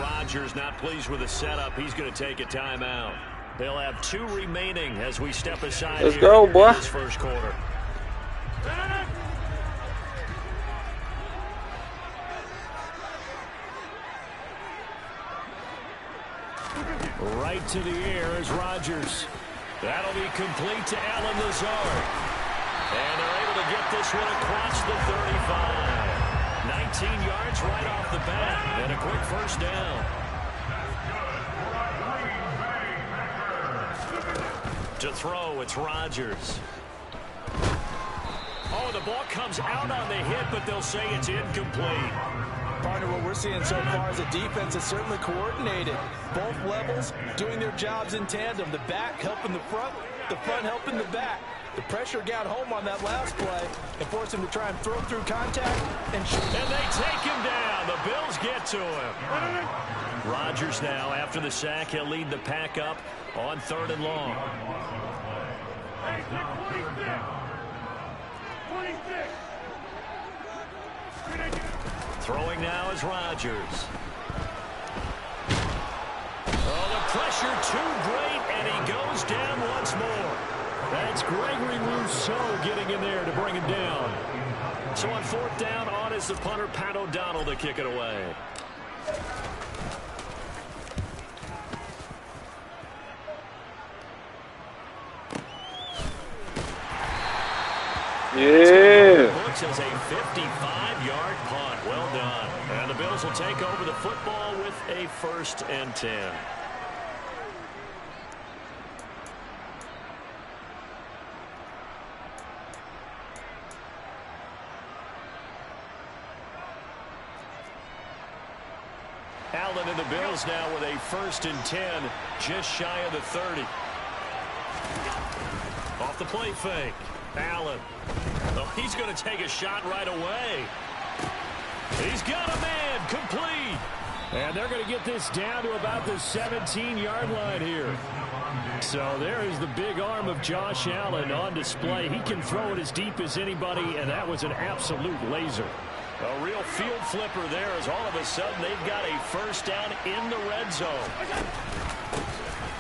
Rodgers not pleased with the setup. He's going to take a timeout. They'll have 2 remaining as we step aside Let's go, boy. in this first quarter. Right to the air is Rodgers. That'll be complete to Allen Lazard. And they're able to get this one across the 35. 19 yards right off the bat. And a quick first down. To throw, it's Rodgers. Oh, the ball comes out on the hit, but they'll say it's incomplete. Partner, what we're seeing so far is a defense that's certainly coordinated. Both levels doing their jobs in tandem. The back helping the front helping the back. The pressure got home on that last play and forced him to try and throw through contact and shoot. And they take him down. The Bills get to him. Rodgers now, after the sack, he'll lead the pack up on 3rd and long. 26. Throwing now is Rodgers. Oh, the pressure too great, and he goes down once more. That's Gregory Rousseau getting in there to bring him down. So on 4th down, on is the punter, Pat O'Donnell, to kick it away. Yeah. Looks as a 55-yard punt. Well done. And the Bills will take over the football with a 1st and 10. Allen and the Bills now with a 1st and 10, just shy of the 30. Off the play fake. Allen. Oh, he's going to take a shot right away. He's got a man. Complete. And they're going to get this down to about the 17-yard line here. So there is the big arm of Josh Allen on display. He can throw it as deep as anybody, and that was an absolute laser. A real field flipper there as all of a sudden they've got a 1st down in the red zone.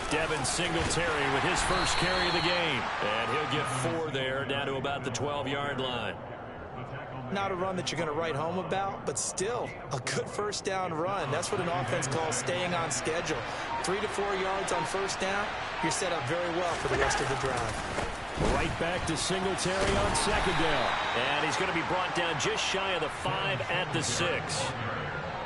Devin Singletary with his first carry of the game. And he'll get 4 there, down to about the 12-yard line. Not a run that you're going to write home about, but still a good 1st down run. That's what an offense calls staying on schedule. 3 to 4 yards on 1st down, you're set up very well for the rest of the drive. Right back to Singletary on 2nd down. And he's going to be brought down just shy of the 5 at the 6.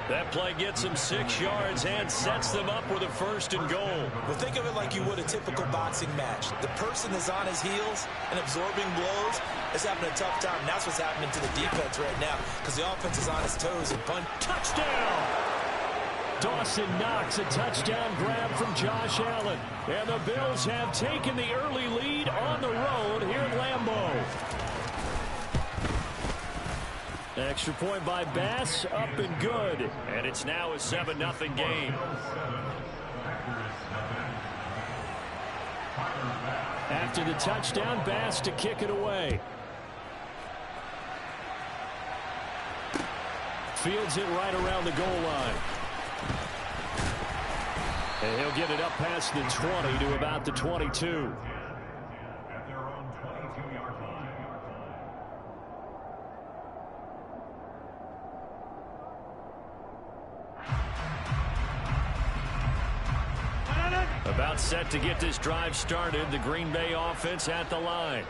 That play gets him 6 yards and sets them up with a 1st and goal. Well, think of it like you would a typical boxing match. The person is on his heels and absorbing blows is having a tough time. And that's what's happening to the defense right now because the offense is on his toes and punt. Touchdown! Dawson Knox, a touchdown grab from Josh Allen. And the Bills have taken the early lead on the road here at Lambeau. Extra point by Bass, up and good. And it's now a 7-0 game. After the touchdown, Bass to kick it away. Fields it right around the goal line. And he'll get it up past the 20 to about the 22. About set to get this drive started. The Green Bay offense at the line.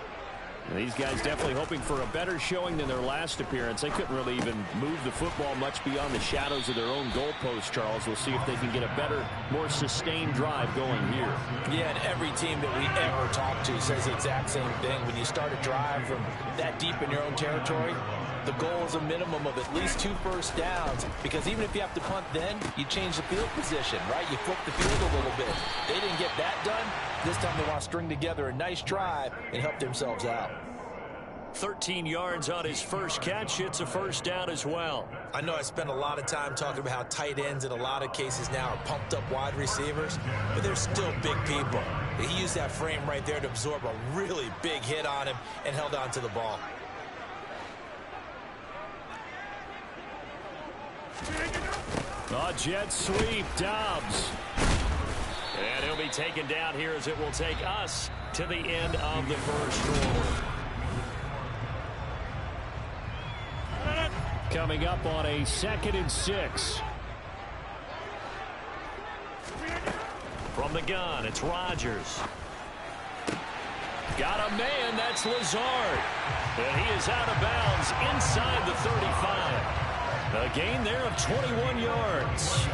And these guys definitely hoping for a better showing than their last appearance. They couldn't really even move the football much beyond the shadows of their own goalpost, Charles. We'll see if they can get a better, more sustained drive going here. Yeah, and every team that we ever talk to says the exact same thing. When you start a drive from that deep in your own territory, the goal is a minimum of at least 2 first downs, because even if you have to punt then, you change the field position, right? You flip the field a little bit. They didn't get that done. This time they want to string together a nice drive and help themselves out. 13 yards on his first catch. It's a first down as well. I know I spent a lot of time talking about how tight ends in a lot of cases now are pumped up wide receivers, but they're still big people. He used that frame right there to absorb a really big hit on him and held on to the ball. A jet sweep, Dobbs. And he'll be taken down here as it will take us to the end of the first quarter. Coming up on a 2nd and 6. From the gun, it's Rodgers. Got a man, that's Lazard. And he is out of bounds inside the 35. A gain there of 21 yards.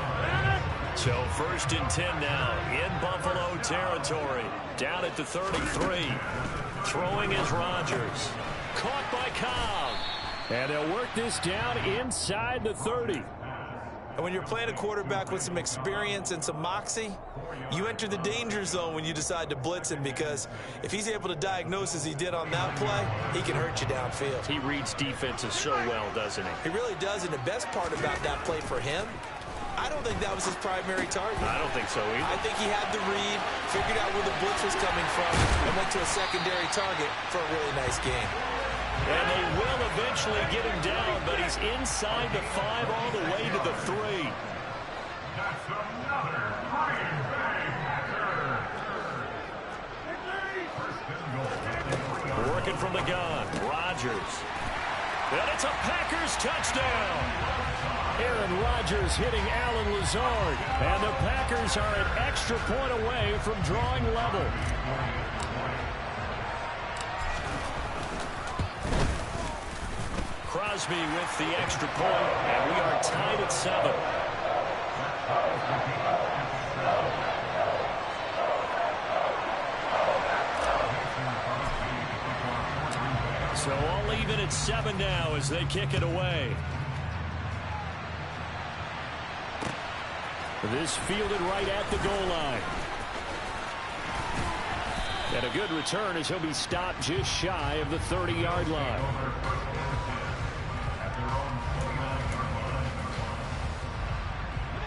So 1st and 10 now in Buffalo territory. Down at the 33. Throwing is Rodgers. Caught by Cobb. And they'll work this down inside the 30. And when you're playing a quarterback with some experience and some moxie, you enter the danger zone when you decide to blitz him, because if he's able to diagnose as he did on that play, he can hurt you downfield. He reads defenses so well, doesn't he? He really does, and the best part about that play for him, I don't think that was his primary target. I don't think so either. I think he had the read, figured out where the blitz was coming from, and went to a secondary target for a really nice game. And they will eventually get him down, but he's inside the 5 all the way to the 3. Working from the gun, Rodgers. And it's a Packers touchdown. Aaron Rodgers hitting Alan Lazard. And the Packers are an extra point away from drawing level. Crosby with the extra point, and we are tied at 7. So all even at 7 now as they kick it away. This fielded right at the goal line. And a good return as he'll be stopped just shy of the 30-yard line.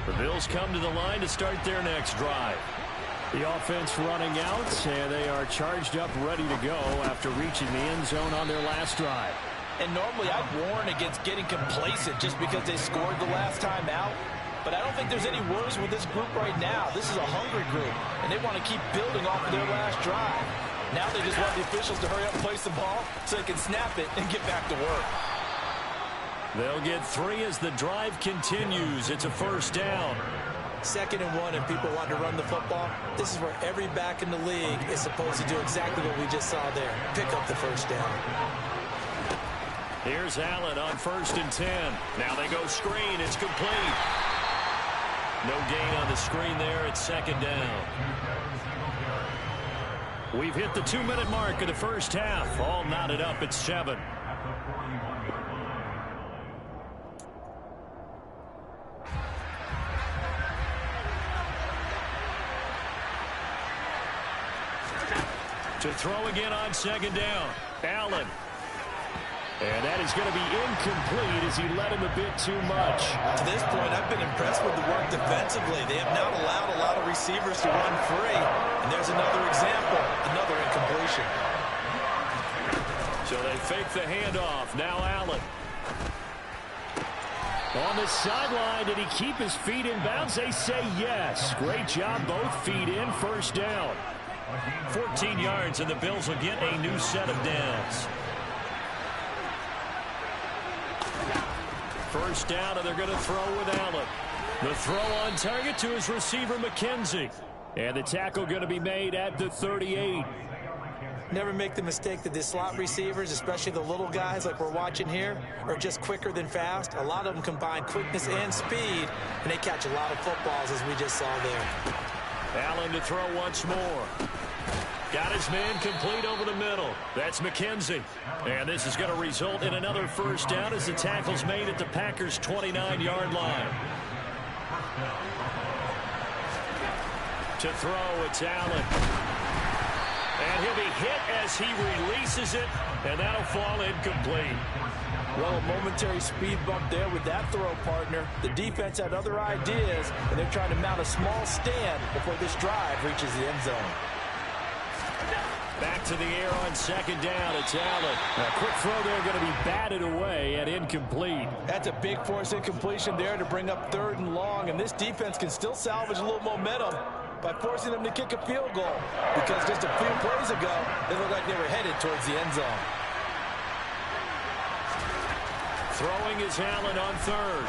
The Bills come to the line to start their next drive. The offense running out, and they are charged up, ready to go after reaching the end zone on their last drive. And normally I'd warn against getting complacent just because they scored the last time out. But I don't think there's any worries with this group right now. This is a hungry group, and they want to keep building off of their last drive. Now they just want the officials to hurry up and place the ball so they can snap it and get back to work. They'll get 3 as the drive continues. It's a 1st down. 2nd and 1, and people want to run the football. This is where every back in the league is supposed to do exactly what we just saw there. Pick up the 1st down. Here's Allen on 1st and 10. Now they go screen. It's complete. No gain on the screen there. It's 2nd down. We've hit the 2-minute mark of the first half. All knotted up at 7. To throw again on 2nd down. Allen. And that is going to be incomplete as he led him a bit too much. To this point, I've been impressed with the work defensively. They have not allowed a lot of receivers to run free. And there's another example, another incompletion. So they fake the handoff. Now Allen. On the sideline, did he keep his feet in bounds? They say yes. Great job, both feet in. 1st down. 14 yards, and the Bills will get a new set of downs. 1st down, and they're going to throw with Allen. The throw on target to his receiver, McKenzie. And the tackle going to be made at the 38. Never make the mistake that the slot receivers, especially the little guys like we're watching here, are just quicker than fast. A lot of them combine quickness and speed, and they catch a lot of footballs, as we just saw there. Allen to throw once more. Got his man complete over the middle. That's McKenzie. And this is going to result in another 1st down as the tackle's made at the Packers' 29-yard line. To throw, it's Allen. And he'll be hit as he releases it, and that'll fall incomplete. Well, a momentary speed bump there with that throw, partner. The defense had other ideas, and they're trying to mount a small stand before this drive reaches the end zone. Back to the air on second down. It's Allen. A quick throw there going to be batted away and incomplete. That's a big force incompletion there to bring up 3rd and long. And this defense can still salvage a little momentum by forcing them to kick a field goal. Because just a few plays ago, they looked like they were headed towards the end zone. Throwing is Allen on 3rd.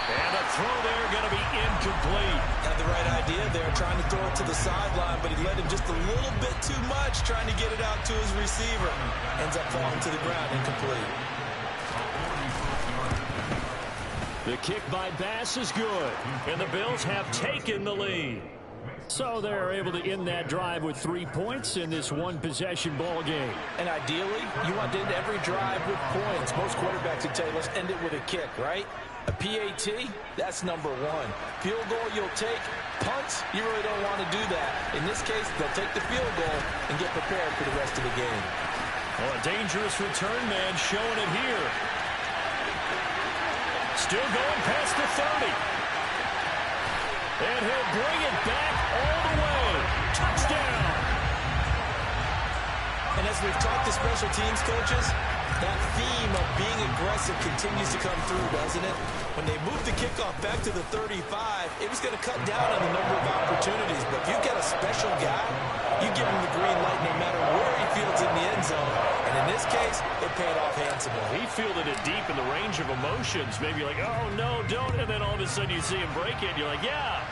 And a throw there going to be incomplete. Had the right idea there, trying to throw it to the sideline, but he led him just a little bit too much, trying to get it out to his receiver. Ends up falling to the ground, incomplete. The kick by Bass is good, and the Bills have taken the lead. So they're able to end that drive with 3 points in this one-possession ball game. And ideally, you want to end every drive with points. Most quarterbacks would tell you, let's end it with a kick, right? A PAT, that's number 1. Field goal you'll take. Punts, you really don't want to do that. In this case, they'll take the field goal and get prepared for the rest of the game. Well, a dangerous return man showing it here. Still going past the 30. And he'll bring it back all the way. Touchdown. And as we've talked to special teams coaches, that theme of being aggressive continues to come through, doesn't it? When they moved the kickoff back to the 35, it was going to cut down on the number of opportunities. But if you get a special guy, you give him the green light no matter where he fields in the end zone. And in this case, it paid off handsomely. He fielded it deep in the range of emotions. Maybe you're like, oh, no, don't. And then all of a sudden you see him break it. You're like, yeah,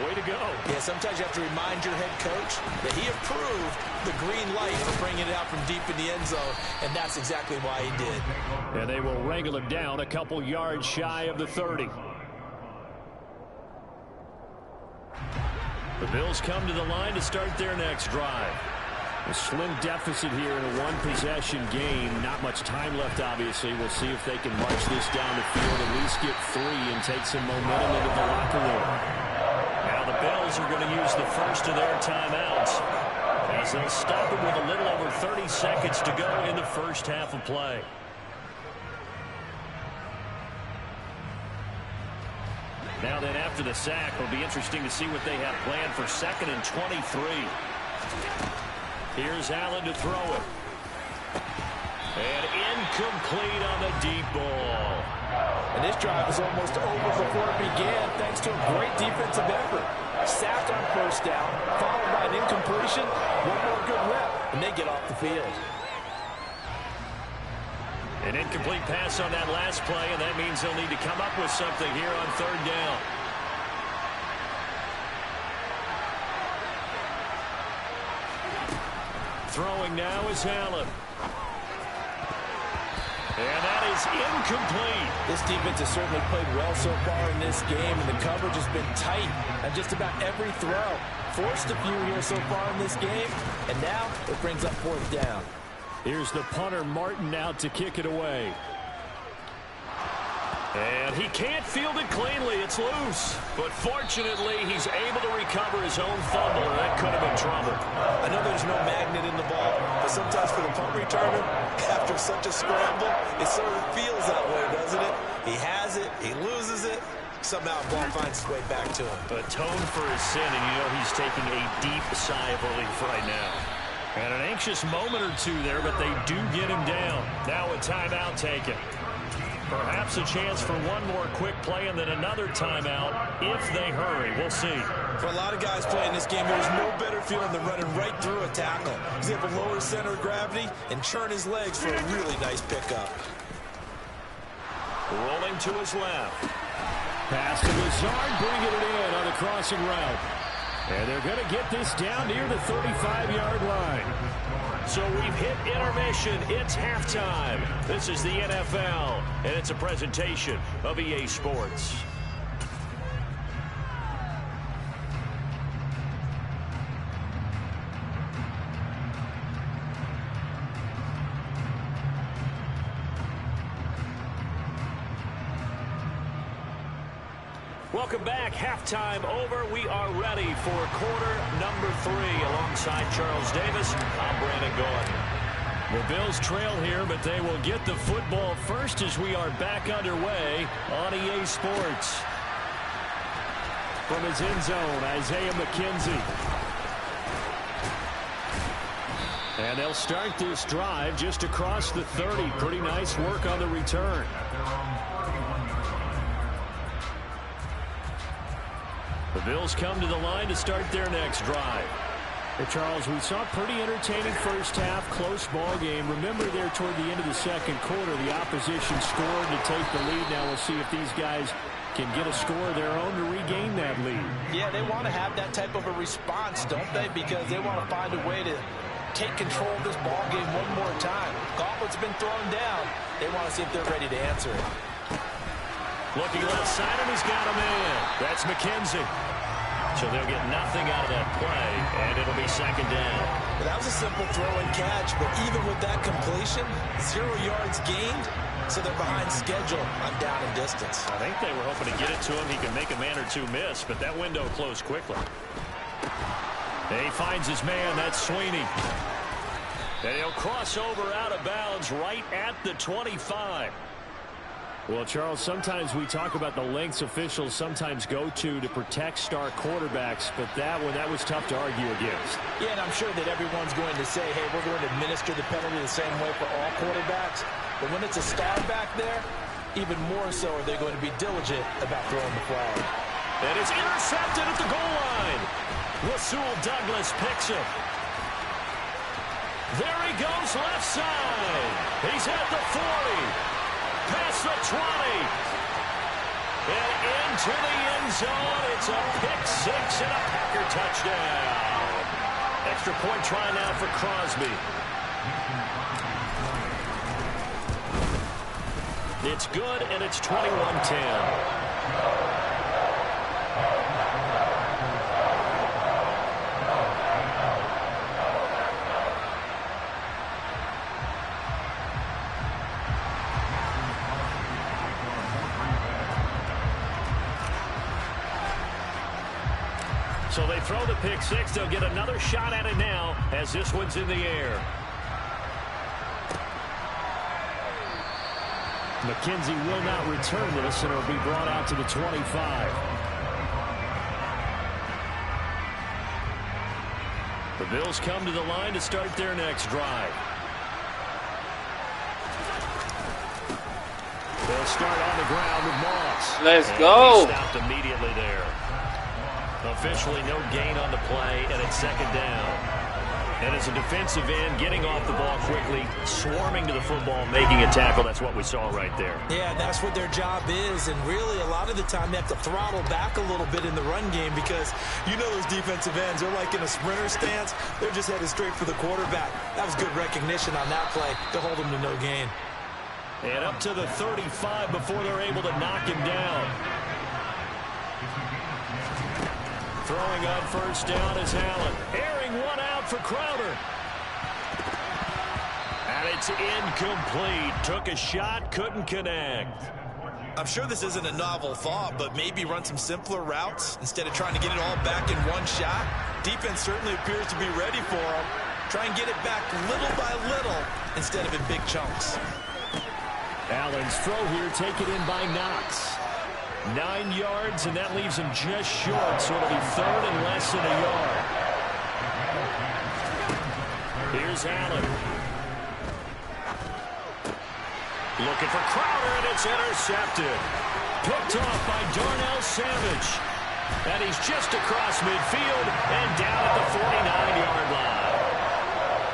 way to go. Yeah, sometimes you have to remind your head coach that he approved the green light for bringing it out from deep in the end zone. And that's exactly why he did. And they will wrangle him down a couple yards shy of the 30. The Bills come to the line to start their next drive. A slim deficit here in a one-possession game. Not much time left, obviously. We'll see if they can march this down the field, at least get 3 and take some momentum into the locker room. Now the Bills are going to use the first of their timeouts, as they'll stop it with a little over 30 seconds to go in the first half of play. Now then, after the sack, it'll be interesting to see what they have planned for 2nd and 23. Here's Allen to throw it. And incomplete on the deep ball. And this drive is almost over before it began, thanks to a great defensive effort. Sacked on 1st down, followed by an incompletion. One more good rep, and they get off the field. An incomplete pass on that last play, and that means they'll need to come up with something here on 3rd down. Throwing now is Allen. And that is incomplete. This defense has certainly played well so far in this game, and the coverage has been tight on just about every throw. Forced a few here so far in this game, and now it brings up 4th down. Here's the punter, Martin, out to kick it away. And he can't field it cleanly. It's loose. But fortunately, he's able to recover his own fumble, and that could have been trouble. I know there's no magnet in the ball, but sometimes for the punt returner, after such a scramble, it sort of feels that way, doesn't it? He has it, he loses it, somehow the ball finds its way back to him. Atone for his sin, and you know he's taking a deep sigh of relief right now. And an anxious moment or two there, but they do get him down. Now a timeout taken. Perhaps a chance for one more quick play and then another timeout if they hurry. We'll see. For a lot of guys playing this game, there's no better feeling than running right through a tackle. He's able to lower his center of gravity and churn his legs for a really nice pickup. Rolling to his left. Pass to Lazard, bringing it in on the crossing route. And they're going to get this down near the 35-yard line. So we've hit intermission. It's halftime. This is the NFL, and it's a presentation of EA Sports. Welcome back. Halftime over. We are ready for quarter number 3. Alongside Charles Davis, I'm Brandon Gordon. The Bills trail here, but they will get the football first as we are back underway on EA Sports. From his end zone, Isaiah McKenzie. And they'll start this drive just across the 30. Pretty nice work on the return. The Bills come to the line to start their next drive. Well, Charles, we saw a pretty entertaining first half, close ball game. Remember there toward the end of the second quarter, the opposition scored to take the lead. Now we'll see if these guys can get a score of their own to regain that lead. Yeah, they want to have that type of a response, don't they? Because they want to find a way to take control of this ball game one more time. Gauntlet's been thrown down. They want to see if they're ready to answer it. Looking left side, and he's got a man. That's McKenzie. So they'll get nothing out of that play, and it'll be second down. Well, that was a simple throw and catch, but even with that completion, 0 yards gained, so they're behind schedule on down and distance. I think they were hoping to get it to him. He can make a man or two miss, but that window closed quickly. And he finds his man. That's Sweeney. And he'll cross over out of bounds right at the 25. Well, Charles, sometimes we talk about the lengths officials sometimes go to protect star quarterbacks, but that was tough to argue against. Yeah, and I'm sure that everyone's going to say, hey, we're going to administer the penalty the same way for all quarterbacks. But when it's a star back there, even more so are they going to be diligent about throwing the flag. And it's intercepted at the goal line. Rasul Douglas picks it. There he goes left side. He's at the 40. Past the 20. And into the end zone. It's a pick six and a Packer touchdown. Extra point try now for Crosby. It's good, and it's 21-10. So they throw the pick six. They'll get another shot at it now as this one's in the air. McKenzie will not return this, and it'll be brought out to the 25. The Bills come to the line to start their next drive. They'll start on the ground with Moss. Let's go. Stopped immediately there. Officially no gain on the play, and it's second down. And as a defensive end, getting off the ball quickly, swarming to the football, making a tackle, that's what we saw right there. Yeah, that's what their job is, and really a lot of the time they have to throttle back a little bit in the run game because you know those defensive ends, they're like in a sprinter stance. They're just headed straight for the quarterback. That was good recognition on that play to hold him to no gain. And up to the 35 before they're able to knock him down. Throwing on first down is Allen. Airing one out for Crowder. And it's incomplete. Took a shot, couldn't connect. I'm sure this isn't a novel thought, but maybe run some simpler routes instead of trying to get it all back in one shot. Defense certainly appears to be ready for him. Try and get it back little by little instead of in big chunks. Allen's throw here taken in by Knox. 9 yards, and that leaves him just short, so it'll be third and less than a yard. Here's Allen. Looking for Crowder, and it's intercepted. Picked off by Darnell Savage. And he's just across midfield and down at the 49-yard line.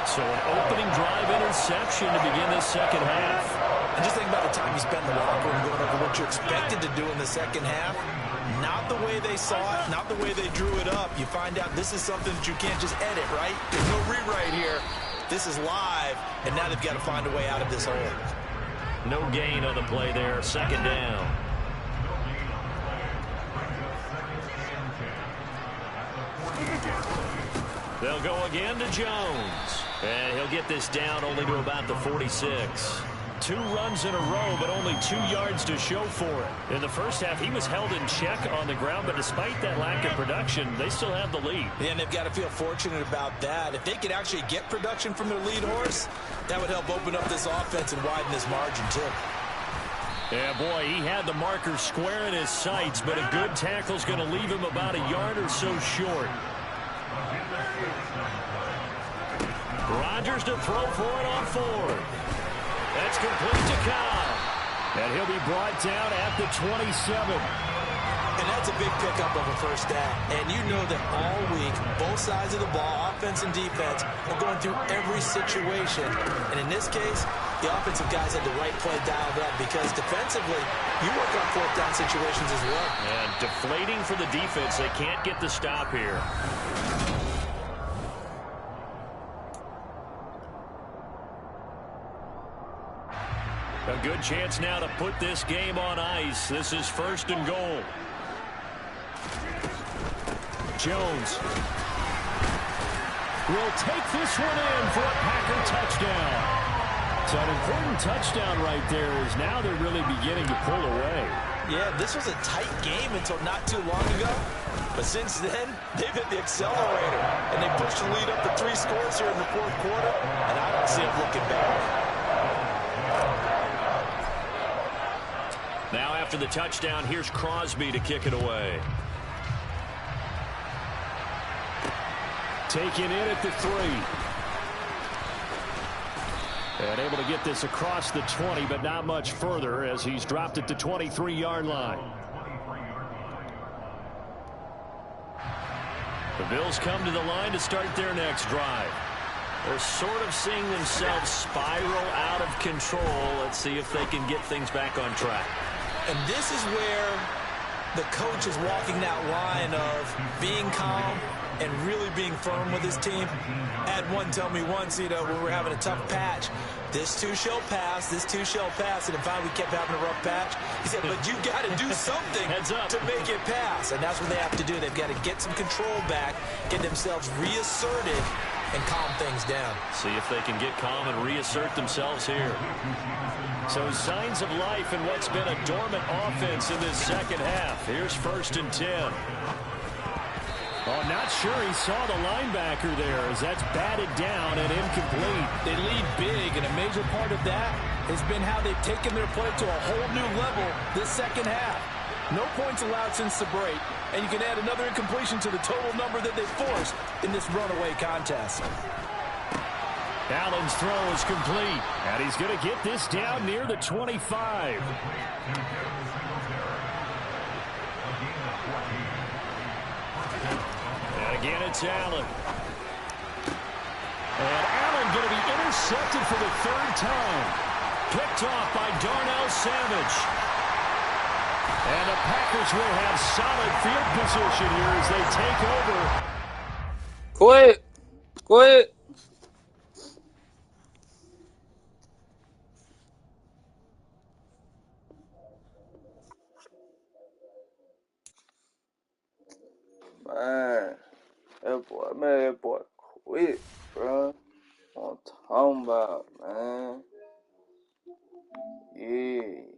So an opening drive interception to begin this second half. And just think about the time you spent in the locker room going over what you expected to do in the second half. Not the way they saw it, not the way they drew it up. You find out this is something that you can't just edit, right? There's no rewrite here. This is live, and now they've got to find a way out of this hole. No gain on the play there. Second down. They'll go again to Jones. And he'll get this down only to about the 46. 2 runs in a row, but only 2 yards to show for it. In the first half, he was held in check on the ground, but despite that lack of production, they still have the lead. Yeah, and they've got to feel fortunate about that. If they could actually get production from their lead horse, that would help open up this offense and widen this margin, too. Yeah, boy, he had the marker square in his sights, but a good tackle's going to leave him about a yard or so short. Rodgers to throw for it on fourth. That's complete to Cobb. And he'll be brought down at the 27. And that's a big pickup of a first down. And you know that all week, both sides of the ball, offense and defense, are going through every situation. And in this case, the offensive guys had the right play dialed up because defensively, you work on fourth down situations as well. And deflating for the defense. They can't get the stop here. A good chance now to put this game on ice. This is first and goal. Jones will take this one in for a Packer touchdown. So an important touchdown right there is now they're really beginning to pull away. Yeah, this was a tight game until not too long ago. But since then, they've hit the accelerator. And they pushed the lead up to 3 scores here in the fourth quarter. And I don't see them looking back. Now after the touchdown, here's Crosby to kick it away. Taken in at the 3. And able to get this across the 20, but not much further as he's dropped at the 23-yard line. The Bills come to the line to start their next drive. They're sort of seeing themselves spiral out of control. Let's see if they can get things back on track. And this is where the coach is walking that line of being calm and really being firm with his team. Had one tell me once, when we're having a tough patch, this too shall pass, this too shall pass. And if we kept having a rough patch, he said, but you got to do something to make it pass. And that's what they have to do. They've got to get some control back, get themselves reasserted, and calm things down. See if they can get calm and reassert themselves here. So signs of life in what's been a dormant offense in this second half. Here's first and 10. Oh, not sure he saw the linebacker there as that's batted down and incomplete. They lead big, and a major part of that has been how they've taken their play to a whole new level this second half. No points allowed since the break, and you can add another incompletion to the total number that they forced in this runaway contest. Allen's throw is complete, and he's going to get this down near the 25. And again, it's Allen. And Allen going to be intercepted for the 3rd time. Picked off by Darnell Savage. And the Packers will have solid field position here as they take over. Quit! Quit! Man, that boy quit, bro. What I'm talking about, man. Yeah.